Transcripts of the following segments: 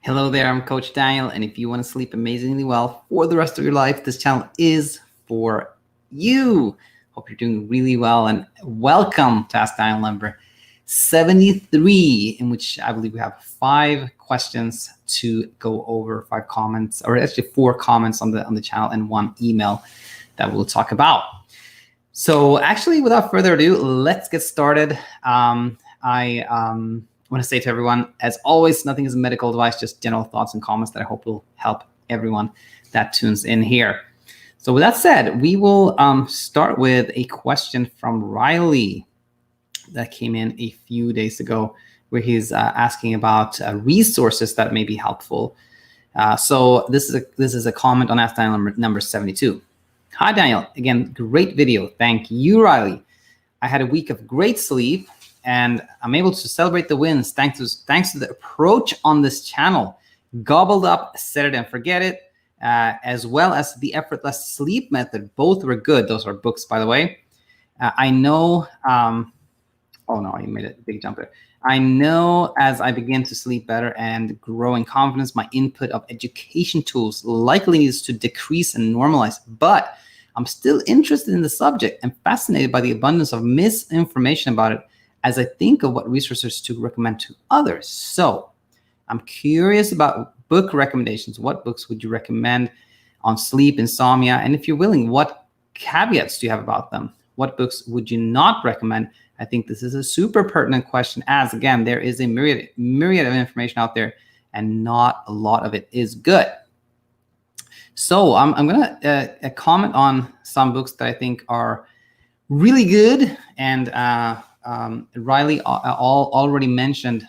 Hello there, I'm Coach Daniel, and if you want to sleep amazingly well for the rest of your life, this channel is for you. Hope you're doing really well, and welcome to Ask Daniel number 73, in which I believe we have 5 questions to go over, 5 comments, or actually 4 comments on the channel and 1 email that we'll talk about. So actually, without further ado, let's get started. I want to say to everyone, as always, nothing is medical advice, just general thoughts and comments that I hope will help everyone that tunes in here. So with that said, we will start with a question from Riley that came in a few days ago, where he's asking about resources that may be helpful. So this is a comment on Ask Daniel number 72. Hi, Daniel. Again, great video. Thank you, Riley. I had a week of great sleep, and I'm able to celebrate the wins thanks to the approach on this channel. Gobbled up, set it and forget it, as well as the effortless sleep method. Both were good. Those are books, by the way. I know, oh no, you made a big jump there. I know as I begin to sleep better and grow in confidence, my input of education tools likely needs to decrease and normalize, but I'm still interested in the subject and fascinated by the abundance of misinformation about it as I think of what resources to recommend to others. So I'm curious about book recommendations. What books would you recommend on sleep, insomnia? And if you're willing, what caveats do you have about them? What books would you not recommend? I think this is a super pertinent question, as again, there is a myriad of information out there, and not a lot of it is good. So I'm gonna comment on some books that I think are really good, and Riley already mentioned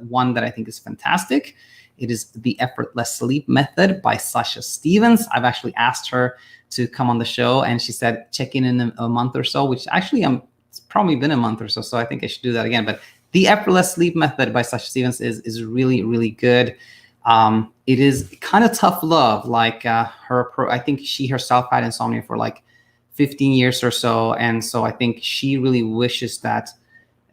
one that I think is fantastic. It is The Effortless Sleep Method by Sasha Stevens. I've actually asked her to come on the show, and she said check in a month or so, which actually it's probably been a month or so, so I think I should do that again. But The Effortless Sleep Method by Sasha Stevens is really, really good. It is kind of tough love, like I think she herself had insomnia for like 15 years or so, and so I think she really wishes that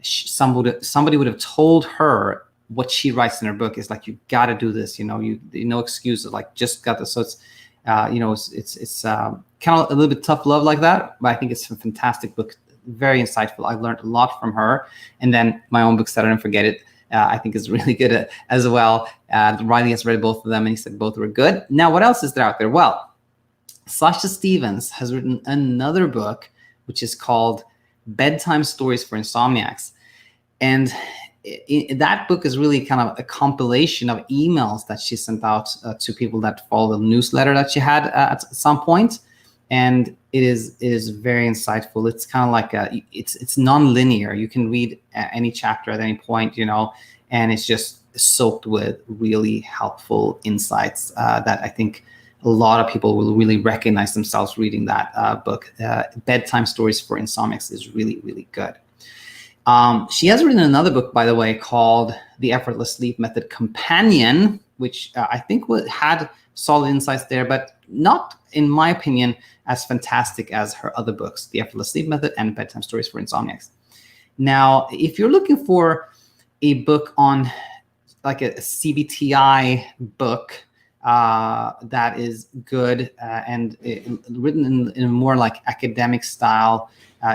somebody would have told her what she writes in her book is like, you got to do this, no excuses, like just got this. So it's it's kind of a little bit tough love like that, but I think it's a fantastic book, very insightful. I've learned a lot from her, and then my own book, Set It and Forget It, I think is really good as well. Riley has read both of them, and he said both were good. Now, what else is there out there? Well, Sasha Stevens has written another book, which is called Bedtime Stories for Insomniacs. And that book is really kind of a compilation of emails that she sent out to people that follow the newsletter that she had at some point. And it is very insightful. It's kind of like it's non-linear. You can read any chapter at any point, and it's just soaked with really helpful insights that I think a lot of people will really recognize themselves reading that book. Bedtime Stories for Insomniacs is really, really good. She has written another book, by the way, called The Effortless Sleep Method Companion, which I think had solid insights there, but not, in my opinion, as fantastic as her other books, The Effortless Sleep Method and Bedtime Stories for Insomniacs. Now, if you're looking for a book on like a CBTI book that is good and written in a more like academic style,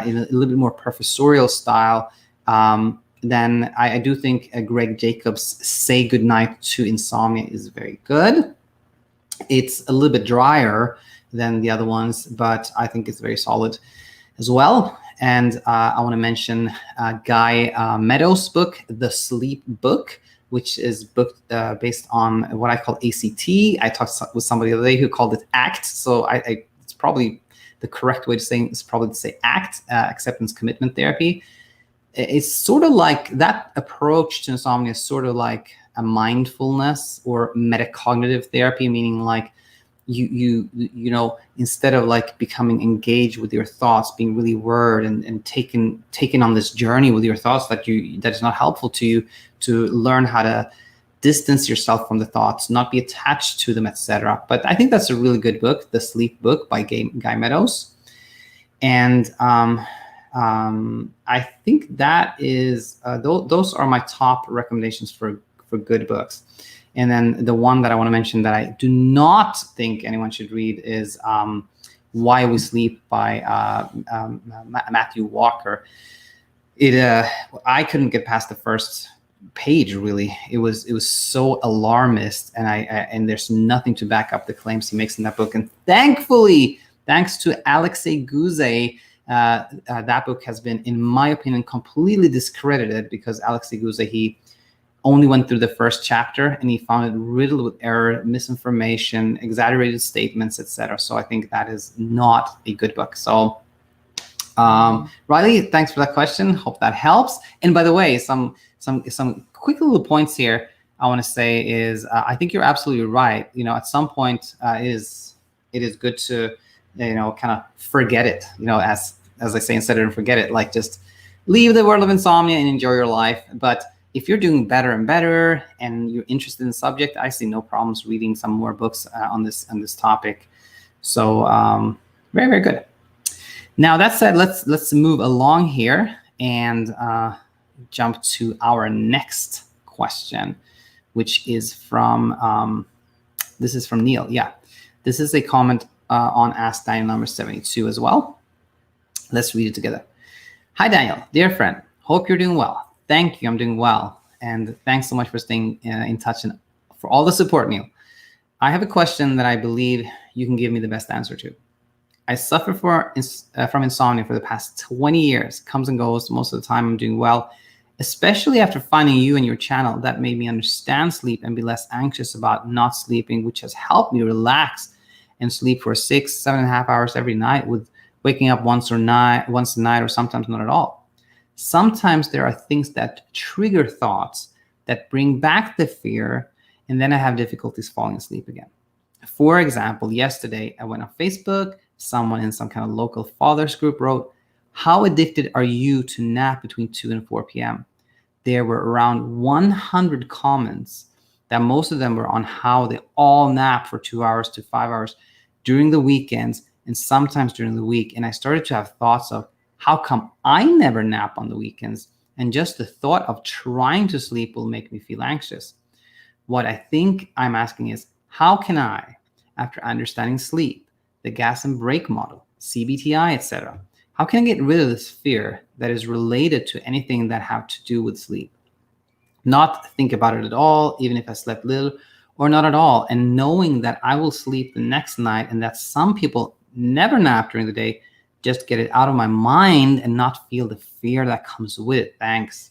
in a little bit more professorial style, then I do think Greg Jacobs' Say Goodnight to Insomnia is very good. It's a little bit drier than the other ones, but I think it's very solid as well. And I want to mention Guy Meadows' book, The Sleep Book, which is book based on what I call ACT. I talked with somebody the other day who called it ACT. So it's probably the correct way to say it is probably to say ACT, acceptance commitment therapy. It's sort of like that approach to insomnia is sort of like a mindfulness or metacognitive therapy, meaning like you instead of like becoming engaged with your thoughts, being really worried and taken on this journey with your thoughts that is not helpful to you, to learn how to distance yourself from the thoughts, not be attached to them, etc. But I think that's a really good book, The Sleep Book by Guy Meadows. And I think that is those are my top recommendations for good books. And then the one that I want to mention that I do not think anyone should read is Why We Sleep by Matthew Walker. I couldn't get past the first page. Really, it was so alarmist, and there's nothing to back up the claims he makes in that book. And thankfully, thanks to Alexei Guzey, that book has been, in my opinion, completely discredited, because Alexei Guzey, he only went through the first chapter and he found it riddled with error, misinformation, exaggerated statements, etc. So I think that is not a good book. So Riley, thanks for that question. Hope that helps. And by the way, some quick little points here I want to say is I think you're absolutely right. At some point it is good to kind of forget it. As I say, instead of forget it, like just leave the world of insomnia and enjoy your life. But if you're doing better and better and you're interested in the subject, I see no problems reading some more books on this topic. So very, very good. Now that said, let's move along here and jump to our next question, which is from this is from Neil. Yeah, this is a comment on Ask Daniel number 72 as well. Let's read it together. Hi Daniel, dear friend. Hope you're doing well. Thank you. I'm doing well, and thanks so much for staying in touch and for all the support, Neil. I have a question that I believe you can give me the best answer to. I suffer from insomnia for the past 20 years. Comes and goes. Most of the time I'm doing well, especially after finding you and your channel that made me understand sleep and be less anxious about not sleeping, which has helped me relax and sleep for 6-7.5 hours every night, with waking up once a night or sometimes not at all. Sometimes there are things that trigger thoughts that bring back the fear, and then I have difficulties falling asleep again. For example, yesterday I went on Facebook. Someone in some kind of local fathers group wrote, "How addicted are you to nap between 2 and 4 p.m.?" There were around 100 comments that most of them were on how they all nap for 2 hours to 5 hours during the weekends and sometimes during the week. And I started to have thoughts of, how come I never nap on the weekends? And just the thought of trying to sleep will make me feel anxious. What I think I'm asking is, how can I, after understanding sleep, the gas and brake model, CBTI, etc., how can I get rid of this fear that is related to anything that have to do with sleep? Not think about it at all, even if I slept little or not at all, and knowing that I will sleep the next night and that some people never nap during the day, just get it out of my mind and not feel the fear that comes with it. Thanks.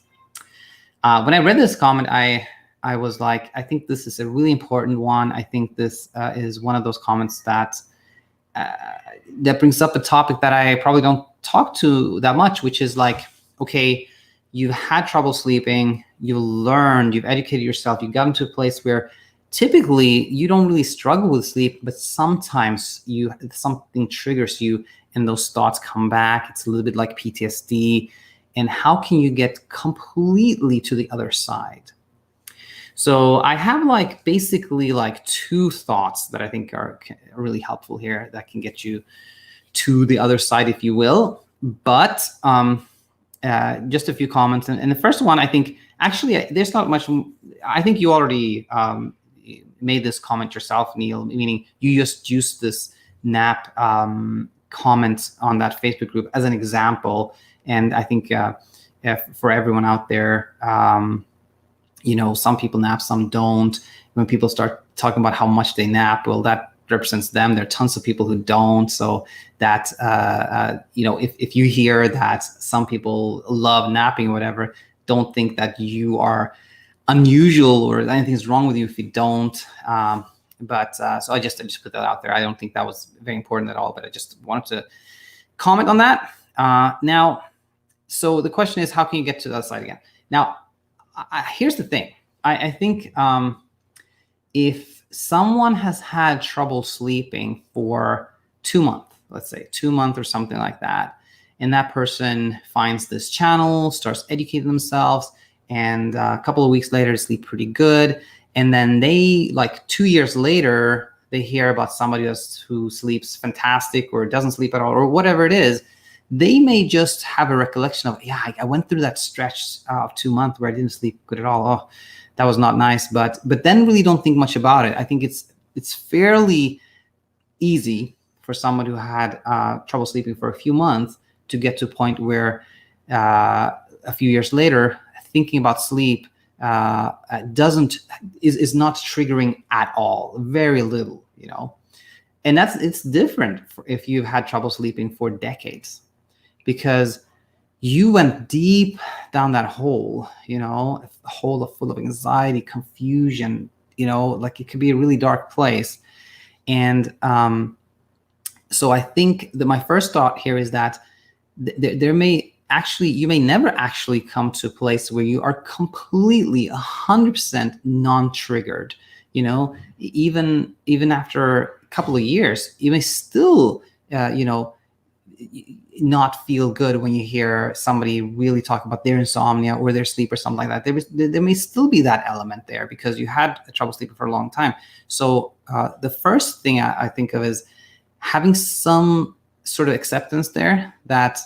When I read this comment, I was like, I think this is a really important one. I think this is one of those comments that brings up a topic that I probably don't talk to that much, which is like, okay, you've had trouble sleeping, you learned, you've educated yourself, you got into a place where typically you don't really struggle with sleep, but sometimes something triggers you and those thoughts come back. It's a little bit like PTSD. And how can you get completely to the other side? So I have basically two thoughts that I think are really helpful here that can get you to the other side, if you will. But just a few comments. And the first one, I think, actually, there's not much. I think you already made this comment yourself, Neil, meaning you just used this nap comment on that Facebook group as an example. And I think for everyone out there, some people nap, some don't. When people start talking about how much they nap, well, that represents them. There are tons of people who don't. So that, if you hear that some people love napping or whatever, don't think that you are unusual or anything's wrong with you if you don't. So I just put that out there. I don't think that was very important at all, but I just wanted to comment on that. Now, so the question is, how can you get to the other side again? Now, here's the thing. I think if someone has had trouble sleeping for 2 months, let's say 2 months or something like that, and that person finds this channel, starts educating themselves, and a couple of weeks later, sleep pretty good. And then they, 2 years later, they hear about somebody else who sleeps fantastic or doesn't sleep at all or whatever it is. They may just have a recollection of, yeah, I went through that stretch of 2 months where I didn't sleep good at all. Oh, that was not nice. But then really don't think much about it. I think it's fairly easy for someone who had trouble sleeping for a few months to get to a point where a few years later, thinking about sleep is not triggering at all, very little, and it's different if you've had trouble sleeping for decades, because you went deep down that hole, a hole full of anxiety, confusion, like it could be a really dark place. And so I think that my first thought here is that you may never actually come to a place where you are completely 100% non-triggered. Even after a couple of years, you may still, not feel good when you hear somebody really talk about their insomnia or their sleep or something like that. There may still be that element there because you had trouble sleeping for a long time. So the first thing I think of is having some sort of acceptance there that,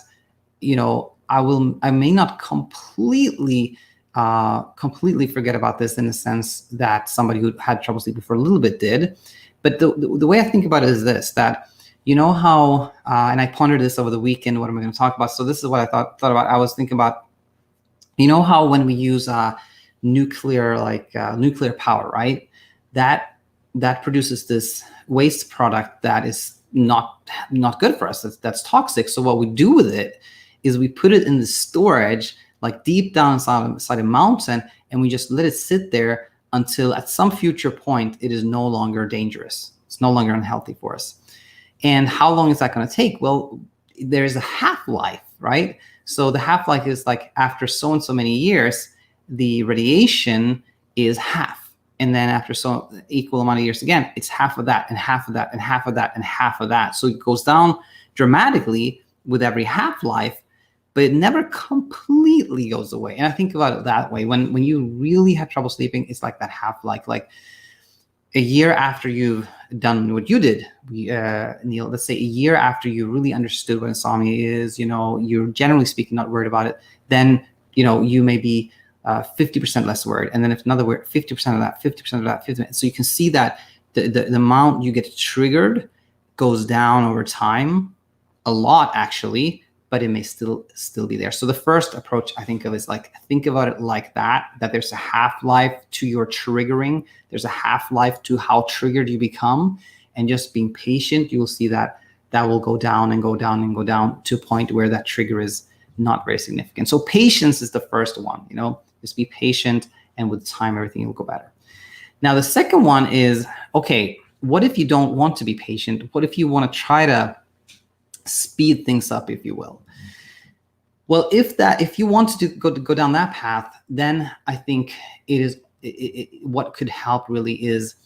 I may not completely forget about this in the sense that somebody who had trouble sleeping for a little bit did. But the way I think about it is this, that how, and I pondered this over the weekend, what am I going to talk about? So this is what I thought about. I was thinking about, how when we use nuclear power, right? That produces this waste product that is not good for us. That's toxic. So what we do with it is we put it in the storage, like deep down inside a mountain, and we just let it sit there until at some future point it is no longer dangerous. It's no longer unhealthy for us. And how long is that going to take? Well, there's a half-life, right? So the half-life is like after so and so many years, the radiation is half. And then after so equal amount of years again, it's half of that and half of that and half of that and half of that. So it goes down dramatically with every half-life, but it never completely goes away. And I think about it that way. When you really have trouble sleeping, it's like that half-life, like a year after you've done what you did, Neil, let's say a year after you really understood what insomnia is, you're generally speaking not worried about it, then, you may be 50% less worried. And then if another word, 50% of that, 50% of that, 50%. So you can see that the amount you get triggered goes down over time a lot, actually, but it may still be there. So the first approach I think of is think about it like that there's a half-life to your triggering. There's a half-life to how triggered you become, and just being patient, you will see that will go down and go down and go down to a point where that trigger is not very significant. So patience is the first one, just be patient, and with time, everything will go better. Now, the second one is, okay, what if you don't want to be patient? What if you want to try to speed things up, if you will? Well, if you want to go down that path, then I think what could help really is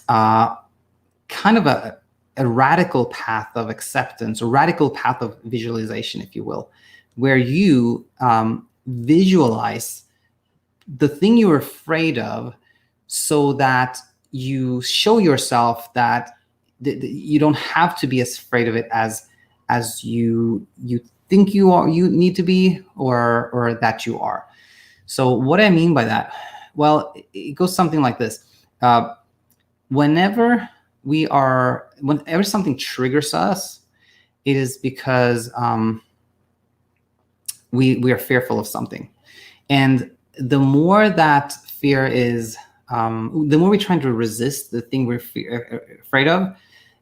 kind of a radical path of acceptance, a radical path of visualization, if you will, where you visualize the thing you're afraid of, so that you show yourself that you don't have to be as afraid of it as you think you need to be, or that you are. So what I mean by that, well, it goes something like this. Whenever something triggers us, it is because we are fearful of something. And the more that fear is, the more we're trying to resist the thing we're afraid of,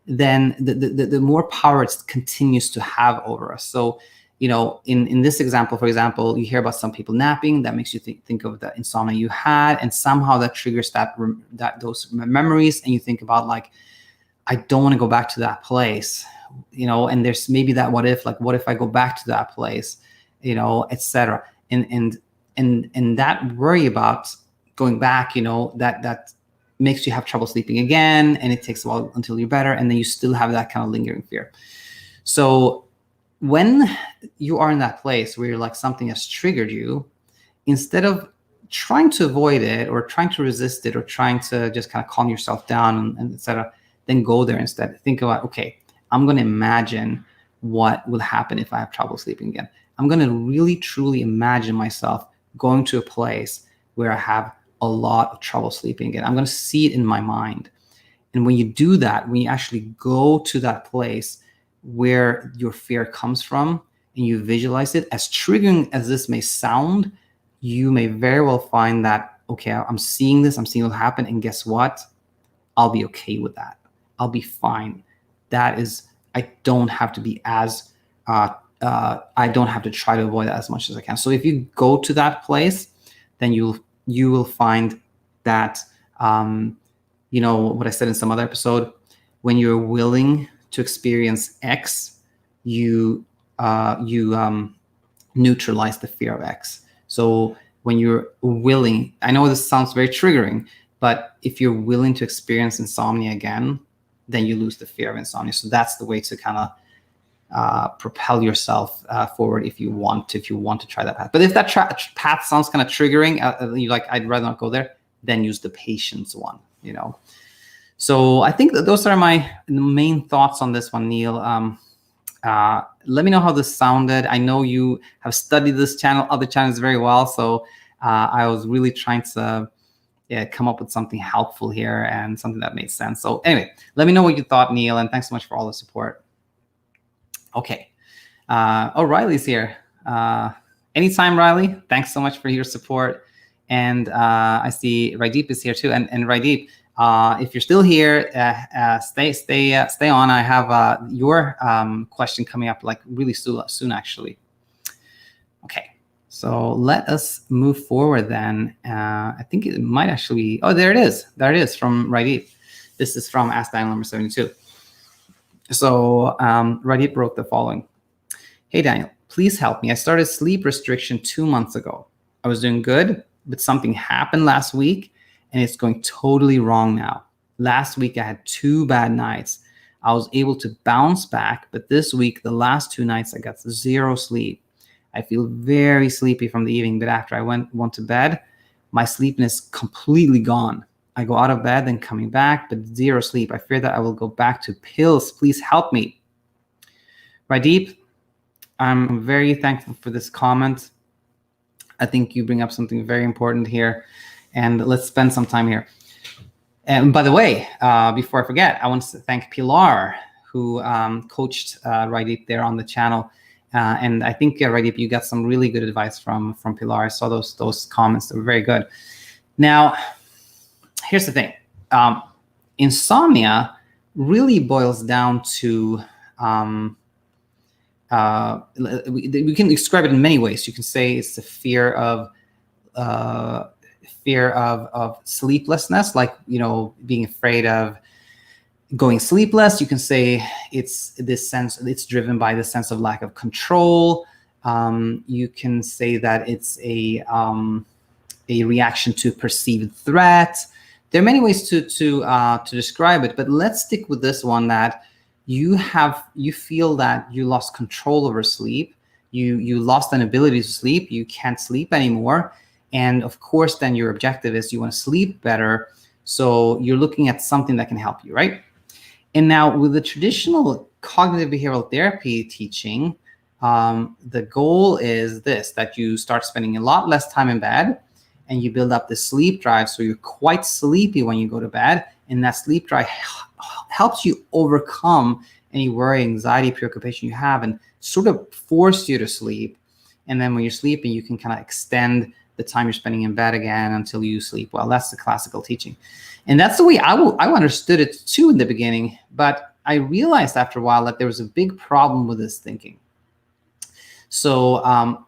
then the more power it continues to have over us. So, in this example, for example, you hear about some people napping, that makes you think of the insomnia you had, and somehow that triggers those memories, and you think about I don't want to go back to that place, and there's maybe that what if I go back to that place, etc. And that worry about going back, that makes you have trouble sleeping again, and it takes a while until you're better, and then you still have that kind of lingering fear. So when you are in that place where you're something has triggered you, instead of trying to avoid it or trying to resist it or trying to just kind of calm yourself down and etc., then go there instead. Think about, okay, I'm going to imagine what will happen if I have trouble sleeping again. I'm going to really truly imagine myself going to a place where I have a lot of trouble sleeping again. I'm going to see it in my mind. And when you do that, when you actually go to that place where your fear comes from and you visualize it, as triggering as this may sound, you may very well find that, okay, I'm seeing this, I'm seeing what happen, and guess what? I'll be okay with that. I'll be fine. That is, I don't have to be as, I don't have to try to avoid that as much as I can. So if you go to that place, then you will find that, you know, what I said in some other episode, when you're willing to experience X, you neutralize the fear of X. So when you're willing, I know this sounds very triggering, but if you're willing to experience insomnia again, then you lose the fear of insomnia. So that's the way to kind of propel yourself forward if you want to try that path. But if that path sounds kind of triggering, you're like, I'd rather not go there, then use the patience one, you know. So I think that those are my main thoughts on this one, Neil. Let me know how this sounded. I know you have studied this channel, other channels very well. So I was really trying to come up with something helpful here and something that made sense. So anyway, let me know what you thought, Neil, and thanks so much for all the support. Okay. Oh, Riley's here. Anytime, Riley. Thanks so much for your support. And I see Rajdeep is here too. And Rajdeep, if you're still here, stay on. I have your question coming up like really soon, actually. Okay. So let us move forward then. I think it might actually be, oh, there it is. There it is from Rajdeep. This is from Ask Daniel number 72. So Rajdeep wrote the following. Hey, Daniel, please help me. I started sleep restriction 2 months ago. I was doing good, but something happened last week and it's going totally wrong now. Last week I had 2 bad nights. I was able to bounce back, but this week, the last 2 nights, I got 0 sleep. I feel very sleepy from the evening, but after I went to bed, my sleepiness completely gone. I go out of bed, then coming back, but 0 sleep. I fear that I will go back to pills. Please help me. Rajdeep, I'm very thankful for this comment. I think you bring up something very important here, and let's spend some time here. And by the way, before I forget, I want to thank Pilar, who coached Rajdeep there on the channel. And I think, Rajdeep, you got some really good advice from Pilar. I saw those comments. They were very good. Now, here's the thing. Insomnia really boils down to, we can describe it in many ways. You can say it's the fear of sleeplessness, like, you know, being afraid of going sleepless. You can say it's this sense, it's driven by the sense of lack of control. You can say that it's a reaction to perceived threat. There are many ways to describe it, but let's stick with this one, that you feel that you lost control over sleep. You lost an ability to sleep. You can't sleep anymore. And of course, then your objective is you want to sleep better. So you're looking at something that can help you, right? And now with the traditional cognitive behavioral therapy teaching, the goal is this, that you start spending a lot less time in bed and you build up the sleep drive. So you're quite sleepy when you go to bed, and that sleep drive helps you overcome any worry, anxiety, preoccupation you have, and sort of force you to sleep. And then when you're sleeping, you can kind of extend the time you're spending in bed again until you sleep well. That's the classical teaching. And that's the way I understood it too in the beginning, but I realized after a while that there was a big problem with this thinking. So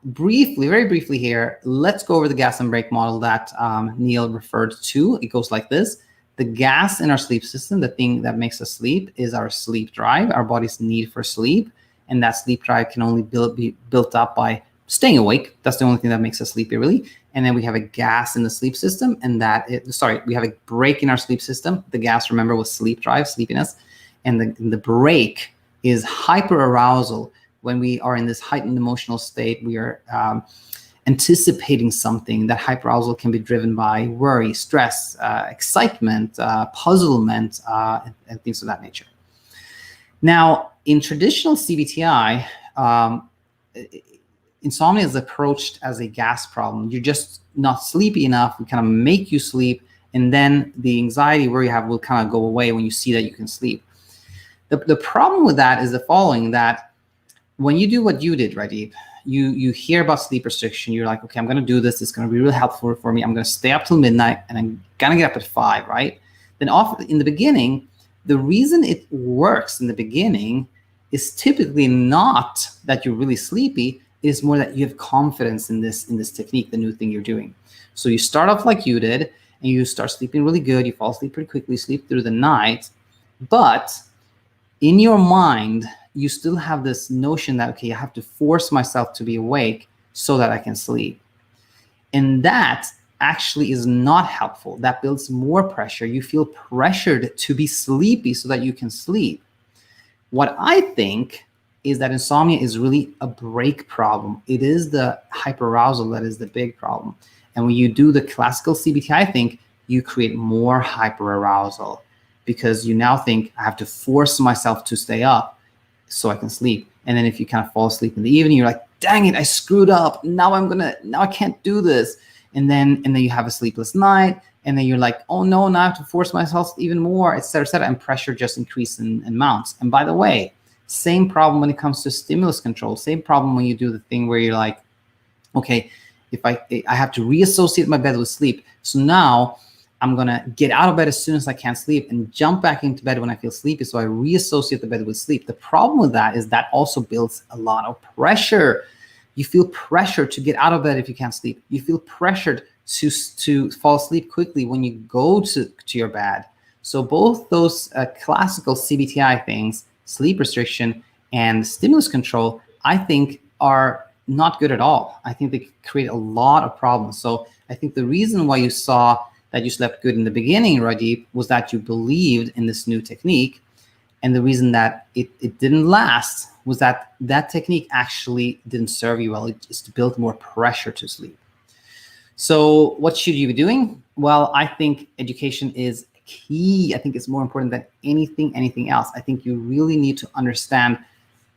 very briefly here, let's go over the gas and brake model that Neil referred to. It goes like this. The gas in our sleep system, the thing that makes us sleep, is our sleep drive, our body's need for sleep. And that sleep drive can only be built up by staying awake. That's the only thing that makes us sleepy, really. And then we have a gas in the sleep system, and we have a brake in our sleep system. The gas, remember, was sleep drive, sleepiness. And the brake is hyperarousal. When we are in this heightened emotional state, we are anticipating something. That hyperarousal can be driven by worry, stress, excitement, puzzlement, and things of that nature. Now, in traditional CBTI, insomnia is approached as a gas problem. You're just not sleepy enough. We kind of make you sleep, and then the anxiety where you have will kind of go away when you see that you can sleep. The problem with that is the following, that when you do what you did, Rajdeep, you hear about sleep restriction, you're like, okay, I'm going to do this. It's going to be really helpful for me. I'm going to stay up till midnight and I'm going to get up at 5, right? Then in the beginning, the reason it works in the beginning is typically not that you're really sleepy. It is more that you have confidence in this technique, the new thing you're doing. So you start off like you did, and you start sleeping really good. You fall asleep pretty quickly, sleep through the night. But in your mind, you still have this notion that, okay, I have to force myself to be awake so that I can sleep. And that actually is not helpful. That builds more pressure. You feel pressured to be sleepy so that you can sleep. What I think is that insomnia is really a break problem. It is the hyperarousal that is the big problem. And when you do the classical CBT, I think you create more hyperarousal, because you now think, I have to force myself to stay up so I can sleep. And then if you kind of fall asleep in the evening, you're like, dang it, I screwed up. Now I can't do this. And then you have a sleepless night, and then you're like, oh no, now I have to force myself even more, et cetera, and pressure just increases and mounts. And by the way, same problem when it comes to stimulus control. Same problem when you do the thing where you're like, okay, if I have to reassociate my bed with sleep. So now I'm gonna get out of bed as soon as I can sleep and jump back into bed when I feel sleepy. So I reassociate the bed with sleep. The problem with that is that also builds a lot of pressure. You feel pressure to get out of bed if you can't sleep. You feel pressured to fall asleep quickly when you go to your bed. So both those classical CBTI things, sleep restriction and stimulus control, I think are not good at all. I think they create a lot of problems. So I think the reason why you saw that you slept good in the beginning, Rajdeep, was that you believed in this new technique. And the reason that it didn't last was that technique actually didn't serve you well. It just built more pressure to sleep. So what should you be doing? Well, I think education is key. I think it's more important than anything else. I think you really need to understand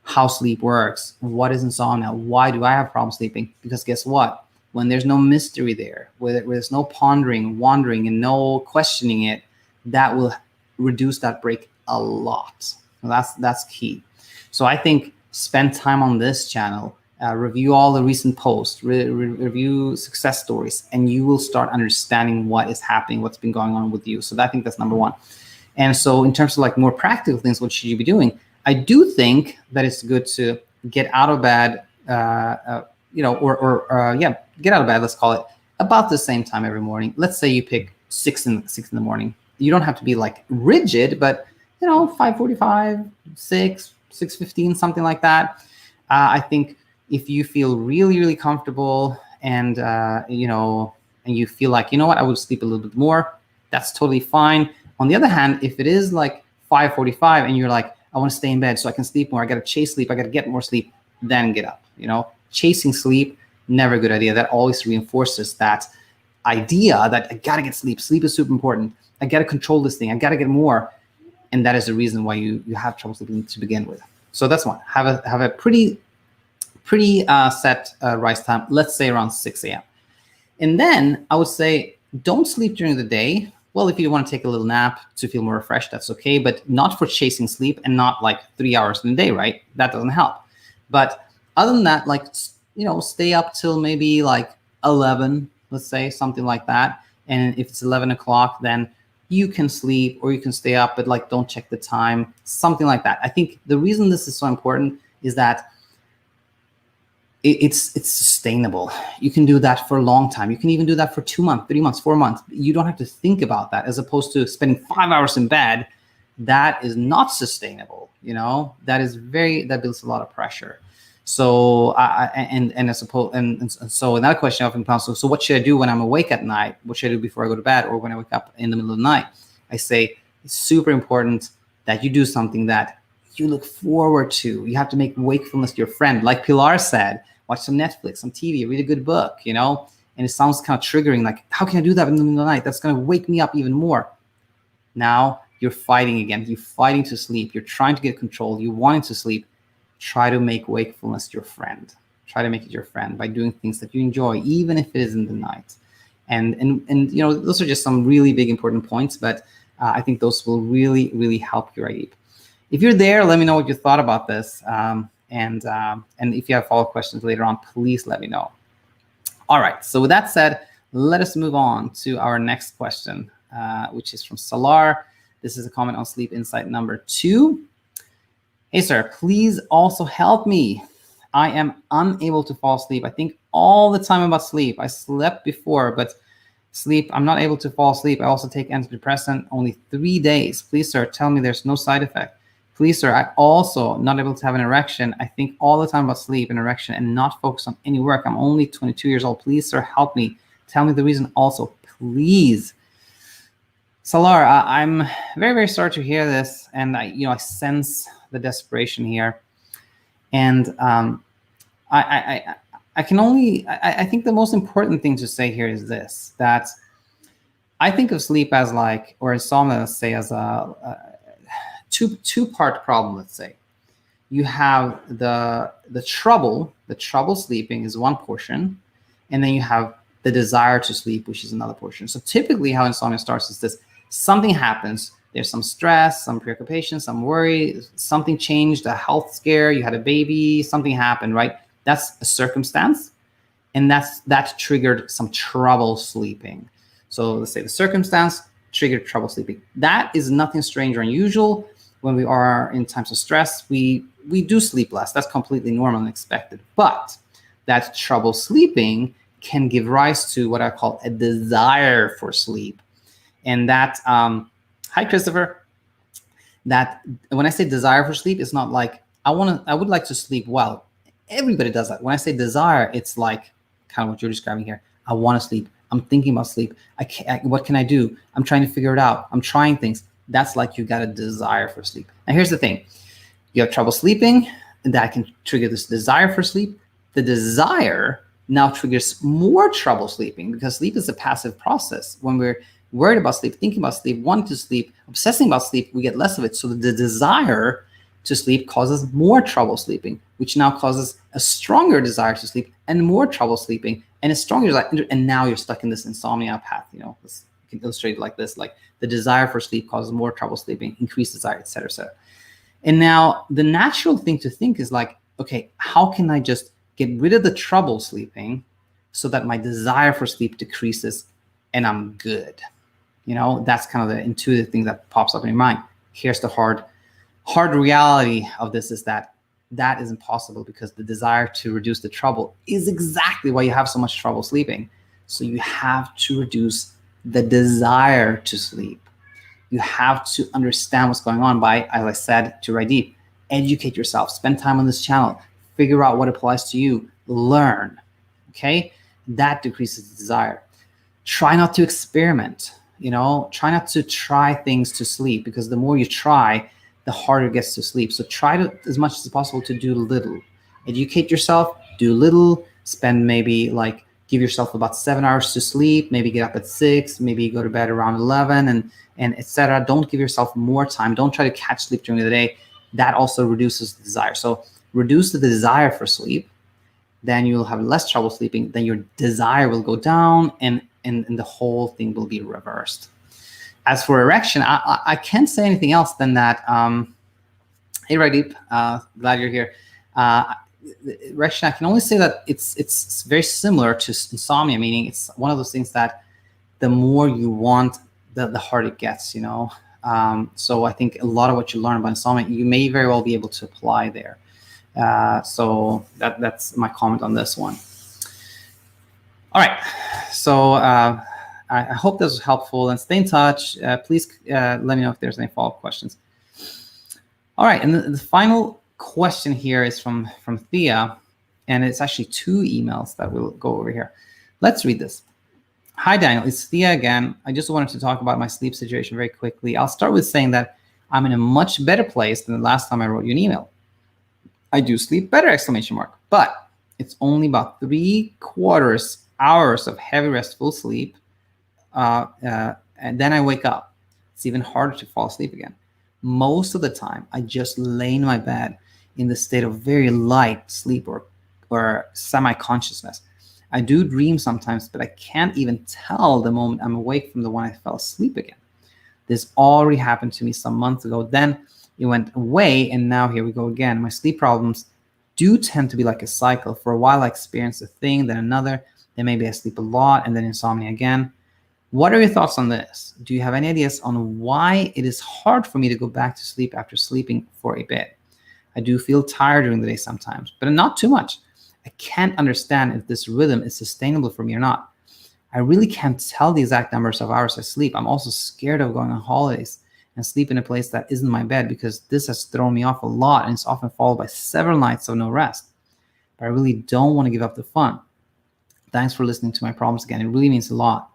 how sleep works. What is insomnia? Why do I have problems sleeping? Because guess what? When there's no mystery there, where there's no pondering, wandering, and no questioning it, that will reduce that break a lot. So that's key. So I think spend time on this channel, review all the recent posts, review success stories, and you will start understanding what is happening, what's been going on with you. So I think that's number one. And so in terms of like more practical things, what should you be doing? I do think that it's good to get out of bed, get out of bed, let's call it, about the same time every morning. Let's say you pick 6 in the morning. You don't have to be like rigid, but 5:45, 6:15, something like that. I think if you feel really, really comfortable and and you feel like, I would sleep a little bit more, that's totally fine. On the other hand, if it is like 5:45 and you're like, I want to stay in bed so I can sleep more, I got to chase sleep, I got to get more sleep, then get up. Chasing sleep, never a good idea. That always reinforces that idea that I got to get sleep. Sleep is super important. I got to control this thing. I got to get more. And that is the reason why you have trouble sleeping to begin with. So that's one. Have a pretty set rise time, let's say around 6 a.m. And then I would say, don't sleep during the day. Well, if you want to take a little nap to feel more refreshed, that's okay, but not for chasing sleep, and not like 3 hours in a day, right? That doesn't help. But other than that, like, stay up till maybe like 11, let's say, something like that. And if it's 11 o'clock, then you can sleep or you can stay up, but like, don't check the time, something like that. I think the reason this is so important is that it's sustainable. You can do that for a long time. You can even do that for 2 months, 3 months, 4 months. You don't have to think about that, as opposed to spending 5 hours in bed. That is not sustainable. That builds a lot of pressure. So so another question often comes, so what should I do when I'm awake at night? What should I do before I go to bed, or when I wake up in the middle of the night? I say it's super important that you do something that you look forward to. You have to make wakefulness your friend. Like Pilar said, watch some Netflix, some TV, read a good book, and it sounds kind of triggering, like, how can I do that in the middle of the night? That's going to wake me up even more. Now you're fighting again. You're fighting to sleep. You're trying to get control. You're wanting to sleep. Try to make wakefulness your friend. Try to make it your friend by doing things that you enjoy, even if it is in the night. And those are just some really big important points, but I think those will really, really help you, Rajdeep. If you're there, let me know what you thought about this. And if you have follow-up questions later on, please let me know. All right, so with that said, let us move on to our next question, which is from Salar. This is a comment on sleep insight number 2. Hey, sir, please also help me. I am unable to fall asleep. I think all the time about sleep. I slept before, but sleep, I'm not able to fall asleep. I also take antidepressant only 3 days. Please, sir, tell me there's no side effect. Please, sir, I also not able to have an erection. I think all the time about sleep and erection and not focus on any work. I'm only 22 years old. Please, sir, help me. Tell me the reason also, please. Salar, I'm very, very sorry to hear this. And I sense the desperation here. And I think the most important thing to say here is this, that I think of sleep as or insomnia, let's say, as a two-part problem, let's say. You have the trouble sleeping is one portion, and then you have the desire to sleep, which is another portion. So typically how insomnia starts is this: something happens, there's some stress, some preoccupation, some worry, something changed, a health scare, you had a baby, something happened, right? That's a circumstance, and that triggered some trouble sleeping. So let's say the circumstance triggered trouble sleeping. That is nothing strange or unusual. When we are in times of stress, we do sleep less. That's completely normal and expected. But that trouble sleeping can give rise to what I call a desire for sleep. And that, hi, Christopher. That when I say desire for sleep, it's not like I would like to sleep well. Everybody does that. When I say desire, it's like kind of what you're describing here. I want to sleep. I'm thinking about sleep. What can I do? I'm trying to figure it out. I'm trying things. That's like you got a desire for sleep. Now, here's the thing. You have trouble sleeping, and that can trigger this desire for sleep. The desire now triggers more trouble sleeping, because sleep is a passive process. When we're worried about sleep, thinking about sleep, wanting to sleep, obsessing about sleep, we get less of it. So the desire to sleep causes more trouble sleeping, which now causes a stronger desire to sleep and more trouble sleeping and a stronger desire. And now you're stuck in this insomnia path. You can illustrate it like this: like the desire for sleep causes more trouble sleeping, increased desire, et cetera, et cetera. And now the natural thing to think is like, okay, how can I just get rid of the trouble sleeping so that my desire for sleep decreases and I'm good? That's kind of the intuitive thing that pops up in your mind. Here's the hard reality of this, is that is impossible, because the desire to reduce the trouble is exactly why you have so much trouble sleeping. So you have to reduce the desire to sleep. You have to understand what's going on by, as I said to Rajdeep, educate yourself, spend time on this channel, figure out what applies to you, learn, okay? That decreases the desire. Try not to experiment, try not to try things to sleep, because the more you try, the harder it gets to sleep. So try to, as much as possible, to do little. Educate yourself, do little, spend maybe give yourself about 7 hours to sleep, maybe get up at 6, maybe go to bed around 11, and etc. Don't give yourself more time. Don't try to catch sleep during the day. That also reduces the desire. So reduce the desire for sleep, then you'll have less trouble sleeping, then your desire will go down, and the whole thing will be reversed. As for erection, I can't say anything else than that. Hey, Rajdeep, glad you're here. Erection, I can only say that it's very similar to insomnia, meaning it's one of those things that the more you want, the harder it gets, So I think a lot of what you learn about insomnia, you may very well be able to apply there. So that's my comment on this one. All right, so I hope this was helpful, and stay in touch. Please let me know if there's any follow-up questions. All right, and the final question here is from Thea, and it's actually 2 emails that we'll go over here. Let's read this. Hi, Daniel, it's Thea again. I just wanted to talk about my sleep situation very quickly. I'll start with saying that I'm in a much better place than the last time I wrote you an email. I do sleep better, ! But it's only about 3/4 hours of heavy restful sleep, and then I wake up. It's even harder to fall asleep again. Most of the time, I just lay in my bed in the state of very light sleep or or semi-consciousness. I do dream sometimes, but I can't even tell the moment I'm awake from the one I fell asleep again. This already happened to me some months ago. Then it went away, and now here we go again. My sleep problems do tend to be like a cycle. For a while, I experience a thing, then another, then maybe I sleep a lot, and then insomnia again. What are your thoughts on this? Do you have any ideas on why it is hard for me to go back to sleep after sleeping for a bit? I do feel tired during the day sometimes, but not too much. I can't understand if this rhythm is sustainable for me or not. I really can't tell the exact numbers of hours I sleep. I'm also scared of going on holidays and sleep in a place that isn't my bed, because this has thrown me off a lot, and it's often followed by several nights of no rest. But I really don't want to give up the fun. Thanks for listening to my problems again. It really means a lot.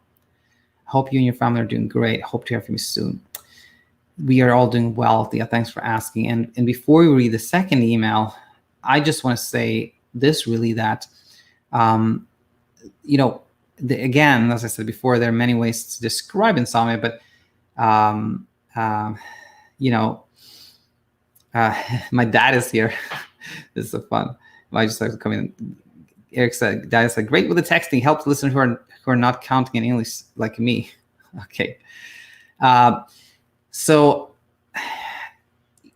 I hope you and your family are doing great. I hope to hear from you soon. We are all doing well, Thea. Thanks for asking. And before we read the second email, I just want to say this really, that, again, as I said before, there are many ways to describe insomnia, but, my dad is here. This is so fun. I just like to come in. Eric said, Dad said, great with the texting, helps listeners who are not counting in English like me. Okay. So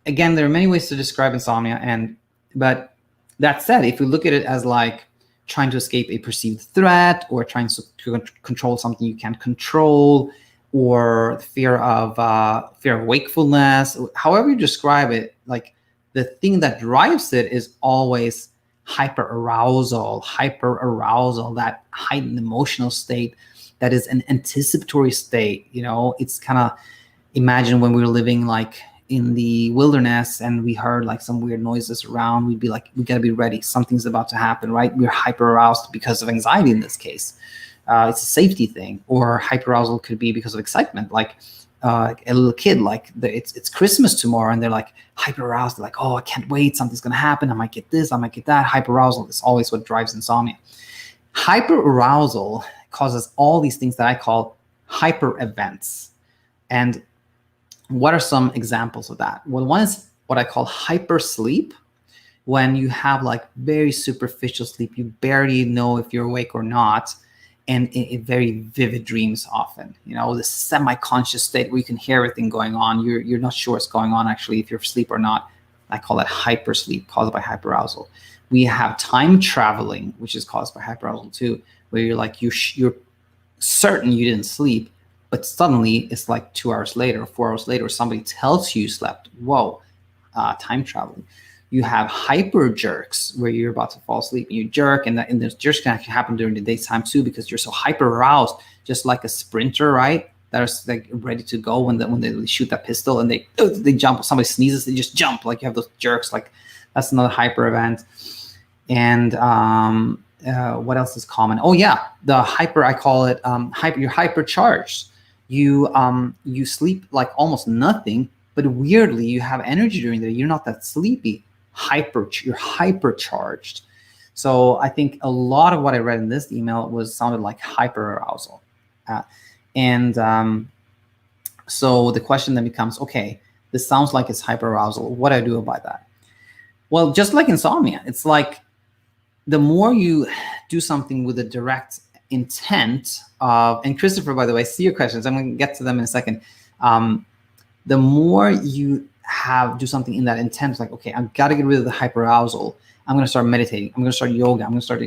again, there are many ways to describe insomnia, but that said, if you look at it as like trying to escape a perceived threat, or trying to control something you can't control, or fear of wakefulness, however you describe it, like the thing that drives it is always hyperarousal, that heightened emotional state that is an anticipatory state. It's kind of, imagine when we were living like in the wilderness and we heard like some weird noises around, we'd be like, we gotta be ready. Something's about to happen, right? We're hyperaroused because of anxiety in this case. It's a safety thing. Or hyperarousal could be because of excitement, like a little kid, like it's Christmas tomorrow, and they're like hyperaroused. They're like, oh, I can't wait, something's gonna happen, I might get this, I might get that. Hyperarousal is always what drives insomnia. Hyperarousal causes all these things that I call hyper events. And what are some examples of that? Well, one is what I call hypersleep, when you have like very superficial sleep, you barely know if you're awake or not, and in very vivid dreams often, the semi-conscious state where you can hear everything going on. You're not sure what's going on actually, if you're asleep or not. I call that hypersleep, caused by hyperarousal. We have time traveling, which is caused by hyperarousal too, where you're like, you're certain you didn't sleep, but suddenly it's like 2 hours later, or 4 hours later, somebody tells you slept. Whoa, time traveling. You have hyper jerks, where you're about to fall asleep and you jerk, and those jerks can actually happen during the daytime too, because you're so hyper aroused, just like a sprinter, right? That is like ready to go when they shoot that pistol and they jump. Somebody sneezes, they just jump. Like you have those jerks. Like that's another hyper event. And what else is common? Oh yeah, the hyper. I call it hyper. You're hypercharged. You sleep like almost nothing, but weirdly you have energy during the day. You're not that sleepy. You're hypercharged. So I think a lot of what I read in this email sounded like hyperarousal. So the question then becomes, okay, this sounds like it's hyperarousal. What do I do about that? Well, just like insomnia, it's like the more you do something with a direct intent of, and Christopher, by the way, I see your questions. I'm going to get to them in a second. The more you do something in that intent, like, okay, I've got to get rid of the hyperarousal. I'm going to start meditating. I'm going to start yoga. I'm going to start,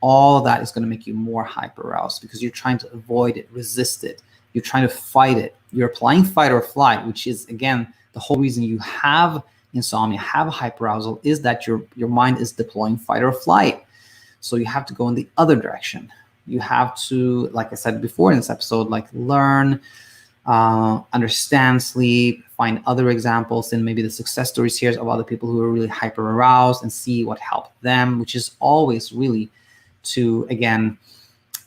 all of that is going to make you more hyperaroused, because you're trying to avoid it, resist it. You're trying to fight it. You're applying fight or flight, which is, again, the whole reason you have insomnia, have hyperarousal, is that your mind is deploying fight or flight. So you have to go in the other direction. You have to, like I said before in this episode, like learn, understand sleep, find other examples and maybe the success stories here of other people who are really hyper aroused, and see what helped them, which is always really to, again,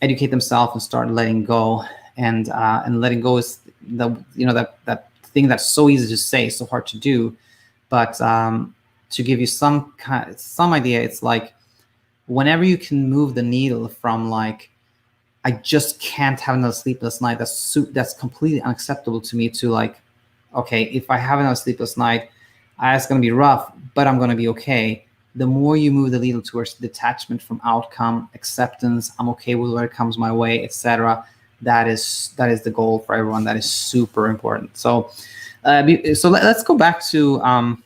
educate themselves and start letting go. And letting go is that thing that's so easy to say, so hard to do. But to give you some idea, it's like whenever you can move the needle from like, I just can't have another sleepless night, that's completely unacceptable to me, to like, okay, if I have another sleepless night, it's going to be rough, but I'm going to be okay. the more you move the needle towards detachment from outcome, acceptance, I'm okay with whatever comes my way, etc. That is the goal for everyone. That is super important. So let's go back to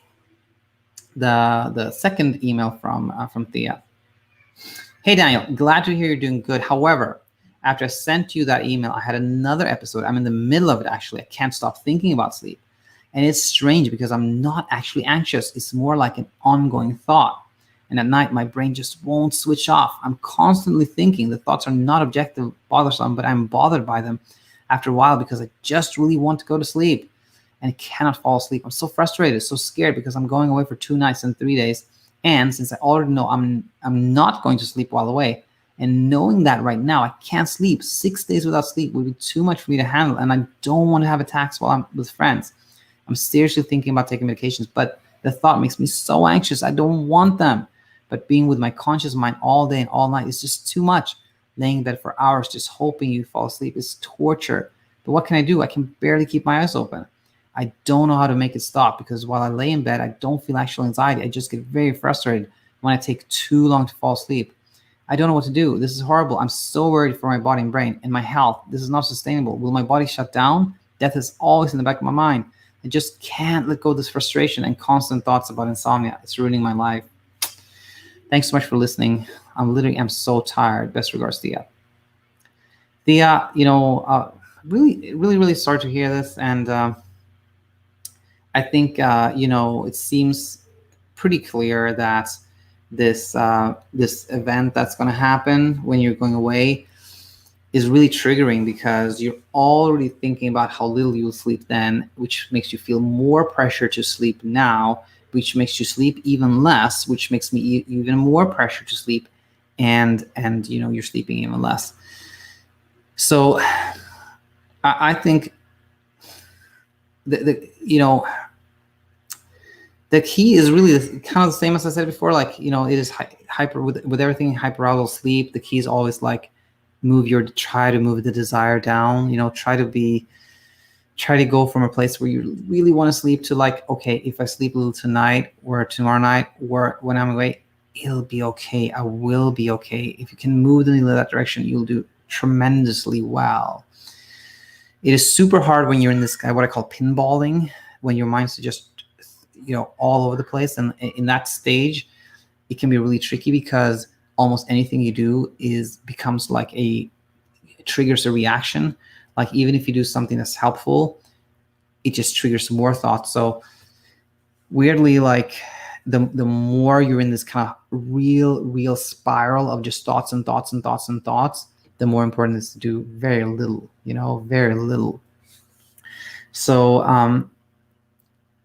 the second email from Thea. Hey Daniel, glad to hear you're doing good. However, after I sent you that email, I had another episode. I'm in the middle of it actually. I can't stop thinking about sleep. And it's strange because I'm not actually anxious. It's more like an ongoing thought. And at night, my brain just won't switch off. I'm constantly thinking. The thoughts are not objective, bothersome, but I'm bothered by them after a while because I just really want to go to sleep and cannot fall asleep. I'm so frustrated, so scared because I'm going away for 2 nights and 3 days. And since I already know I'm not going to sleep while away, and knowing that right now I can't sleep, 6 days without sleep would be too much for me to handle. And I don't want to have attacks while I'm with friends. I'm seriously thinking about taking medications, but the thought makes me so anxious. I don't want them. But being with my conscious mind all day and all night is just too much. Laying in bed for hours just hoping you fall asleep is torture. But what can I do? I can barely keep my eyes open. I don't know how to make it stop because while I lay in bed, I don't feel actual anxiety. I just get very frustrated when I take too long to fall asleep. I don't know what to do. This is horrible. I'm so worried for my body and brain and my health. This is not sustainable. Will my body shut down? Death is always in the back of my mind. I just can't let go of this frustration and constant thoughts about insomnia. It's ruining my life. Thanks so much for listening. I'm so tired. Best regards, Thea. Thea, really, really, really sorry to hear this. And I think, it seems pretty clear that this event that's going to happen when you're going away is really triggering because you're already thinking about how little you'll sleep then, which makes you feel more pressure to sleep now, which makes you sleep even less, which makes me even more pressure to sleep, and you're sleeping even less. So I think the key is really kind of the same as I said before. Like, it is hyper with everything, hyperarousal sleep. The key is always like try to move the desire down. Try to go from a place where you really want to sleep to like, okay, if I sleep a little tonight or tomorrow night or when I'm away, it'll be okay. I will be okay. If you can move the needle in that direction, you'll do tremendously well. It is super hard when you're in this what I call pinballing, when your mind's just all over the place. And in that stage, it can be really tricky because almost anything you do becomes like triggers a reaction. Like even if you do something that's helpful, it just triggers more thoughts. So weirdly, like the more you're in this kind of real spiral of just thoughts and thoughts and thoughts and thoughts, the more important it is to do very little, very little. So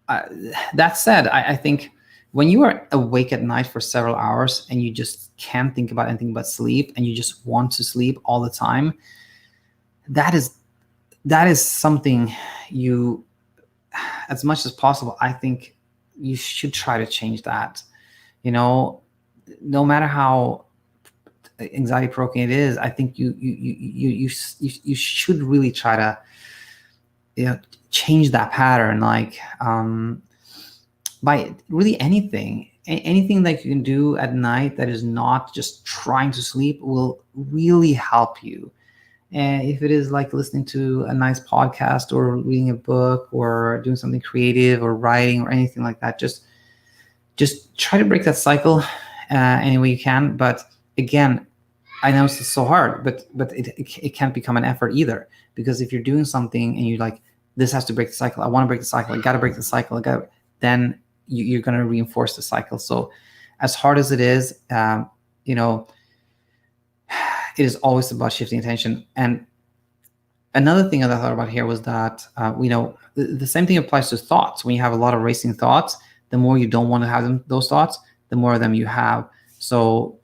that said, I think when you are awake at night for several hours and you just can't think about anything but sleep and you just want to sleep all the time, that is something you, as much as possible, I think you should try to change that. No matter how anxiety provoking it is, I think you should really try to change that pattern, like by really anything that you can do at night that is not just trying to sleep will really help you. And if it is like listening to a nice podcast or reading a book or doing something creative or writing or anything like that, just try to break that cycle any way you can. But again, I know it's so hard, but it can't become an effort either, because if you're doing something and you're like, this has to break the cycle, I want to break the cycle, I got to break the cycle, then you're going to reinforce the cycle. So as hard as it is, it is always about shifting attention. And another thing that I thought about here was that, the same thing applies to thoughts. When you have a lot of racing thoughts, the more you don't want to have those thoughts, the more of them you have. So,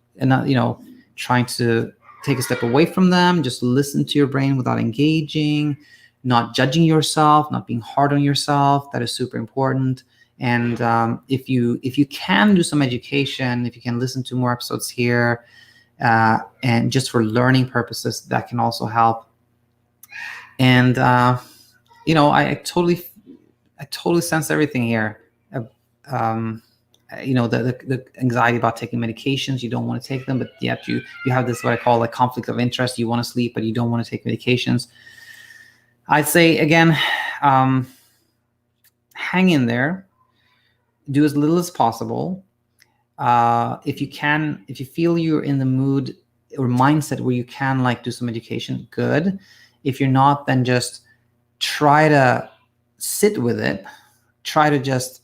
trying to take a step away from them, just listen to your brain without engaging, not judging yourself, not being hard on yourself. That is super important. And if you can do some education, if you can listen to more episodes here, and just for learning purposes, that can also help. And I totally sense everything here. the anxiety about taking medications. You don't want to take them, but yet you have this, what I call like conflict of interest. You want to sleep, but you don't want to take medications. I'd say again, hang in there, do as little as possible. If you feel you're in the mood or mindset where you can like do some education, good. If you're not, then just try to sit with it. Try to just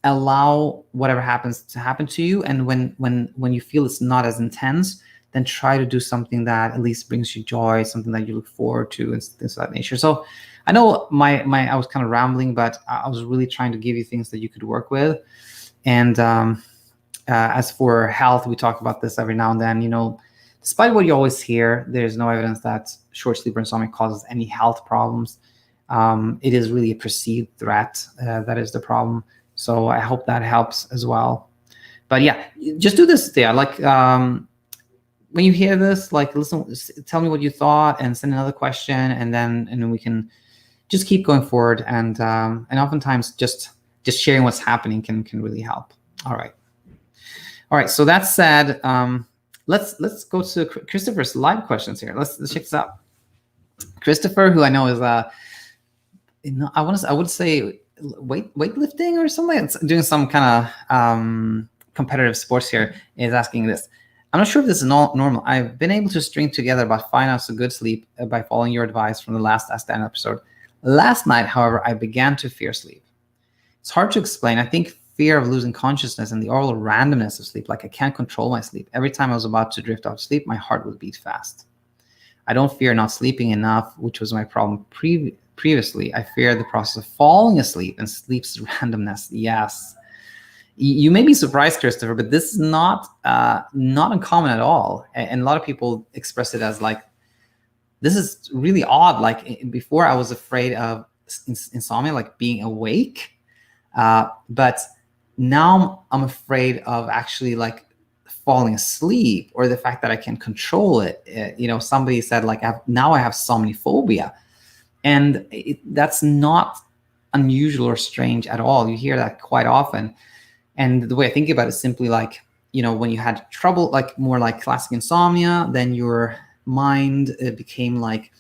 allow whatever happens to happen to you. And when you feel it's not as intense, then try to do something that at least brings you joy, something that you look forward to, and things of that nature. So I know I was kind of rambling, but I was really trying to give you things that you could work with. And as for health, we talk about this every now and then. Despite what you always hear, there's no evidence that short sleep or insomnia causes any health problems. It is really a perceived threat that is the problem. So I hope that helps as well. But yeah, just do this, Thea. Like when you hear this, like listen, tell me what you thought, and send another question, and then we can just keep going forward. And oftentimes just sharing what's happening can really help. All right. So that said, let's go to Christopher's live questions here. Let's check this out. Christopher, who I know is I would say weightlifting or something. It's doing some kind of competitive sports here, is asking this. I'm not sure if this is normal. I've been able to string together about 5 nights of good sleep by following your advice from the last Ask Dan episode. Last night, however, I began to fear sleep. It's hard to explain. I think fear of losing consciousness and the overall randomness of sleep, like I can't control my sleep. Every time I was about to drift off to sleep, my heart would beat fast. I don't fear not sleeping enough, which was my problem previously. I fear the process of falling asleep and sleep's randomness. Yes. You may be surprised, Christopher, but this is not uncommon at all. And a lot of people express it as like, this is really odd. Like before I was afraid of insomnia, like being awake. But now I'm afraid of actually like falling asleep, or the fact that I can control it. Somebody said like, now I have somniphobia. And that's not unusual or strange at all. You hear that quite often. And the way I think about it is simply like, when you had trouble, like more like classic insomnia, then your mind became like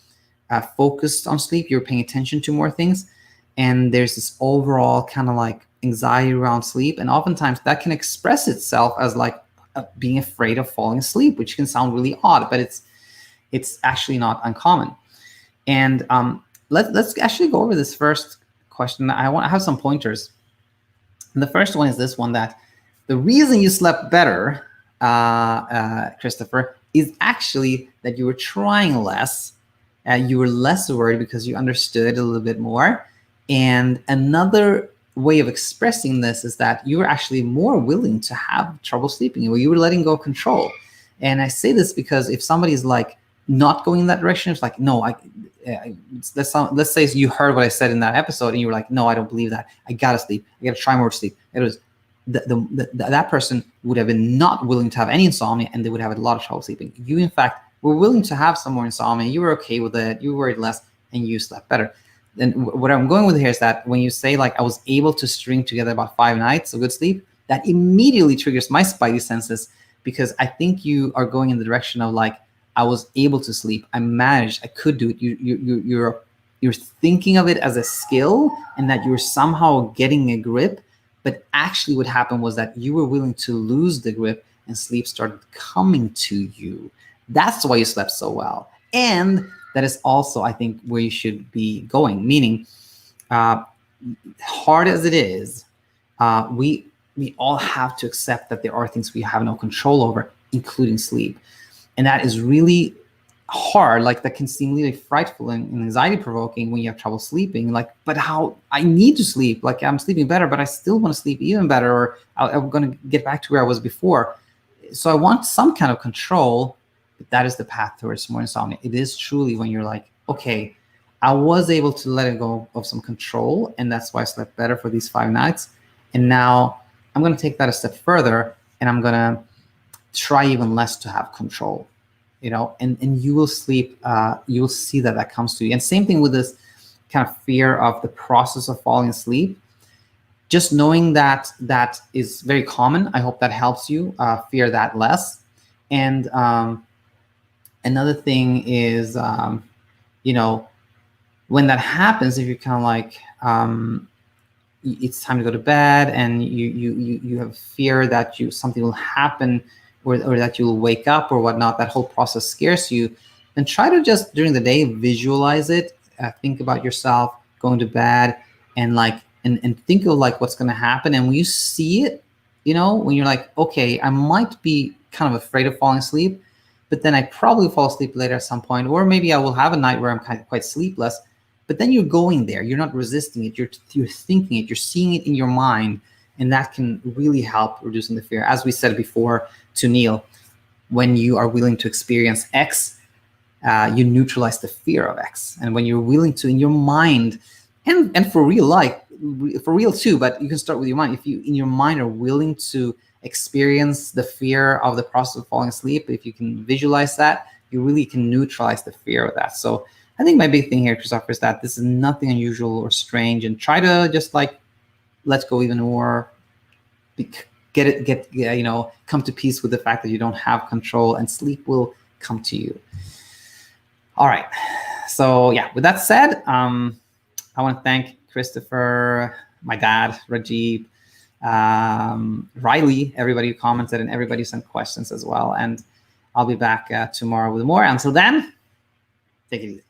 focused on sleep. You're paying attention to more things. And there's this overall kind of like anxiety around sleep. And oftentimes that can express itself as like being afraid of falling asleep, which can sound really odd, but it's actually not uncommon. And let's actually go over this first question. I have some pointers. And the first one is this one, that the reason you slept better, Christopher, is actually that you were trying less. You were less worried because you understood a little bit more. And another way of expressing this is that you were actually more willing to have trouble sleeping, or you were letting go of control. And I say this because if somebody's like not going in that direction, it's like, no, let's say you heard what I said in that episode and you were like, no, I don't believe that. I gotta sleep. I gotta try more to sleep. It was that person would have been not willing to have any insomnia, and they would have a lot of trouble sleeping. You, in fact, were willing to have some more insomnia. You were okay with it. You worried less, and you slept better. And what I'm going with here is that when you say like I was able to string together about 5 nights of good sleep, that immediately triggers my spidey senses, because I think you are going in the direction of like, I was able to sleep. I managed. I could do it. You're thinking of it as a skill, and that you're somehow getting a grip. But actually, what happened was that you were willing to lose the grip, and sleep started coming to you. That's why you slept so well. And that is also, I think, where you should be going. Meaning, hard as it is, we all have to accept that there are things we have no control over, including sleep. And that is really hard. Like that can seem really frightful and anxiety provoking when you have trouble sleeping. Like, but how I need to sleep, like I'm sleeping better, but I still want to sleep even better, or I'm going to get back to where I was before. So I want some kind of control, but that is the path towards more insomnia. It is truly when you're like, okay, I was able to let go of some control, and that's why I slept better for these 5 nights. And now I'm going to take that a step further, and I'm going to try even less to have control, and you will sleep, you will see that comes to you. And same thing with this kind of fear of the process of falling asleep. just knowing that that is very common. I hope that helps you fear that less. And another thing is, you know, when that happens, if you're kind of like, it's time to go to bed, and you have fear that something will happen, or that you'll wake up or whatnot, that whole process scares you, then try to just during the day visualize it, think about yourself going to bed, and like and think of like what's going to happen. And when you see it, you know, when you're like, okay, I might be kind of afraid of falling asleep, but then I probably fall asleep later at some point, or maybe I will have a night where I'm kind of quite sleepless. But then you're going there, you're not resisting it, you're thinking it, you're seeing it in your mind, and that can really help reducing the fear. As we said before to Neil, when you are willing to experience X, you neutralize the fear of X. And when you're willing to, in your mind, and for real life, for real too, but you can start with your mind. If you in your mind are willing to experience the fear of the process of falling asleep, if you can visualize that, you really can neutralize the fear of that. So I think my big thing here, Christopher, is that this is nothing unusual or strange, and try to just like let's go even more, come to peace with the fact that you don't have control, and sleep will come to you. All right. So yeah, with that said, I want to thank Christopher, my dad, Rajdeep, Riley, everybody who commented, and everybody who sent questions as well. And I'll be back tomorrow with more. Until then, take it easy.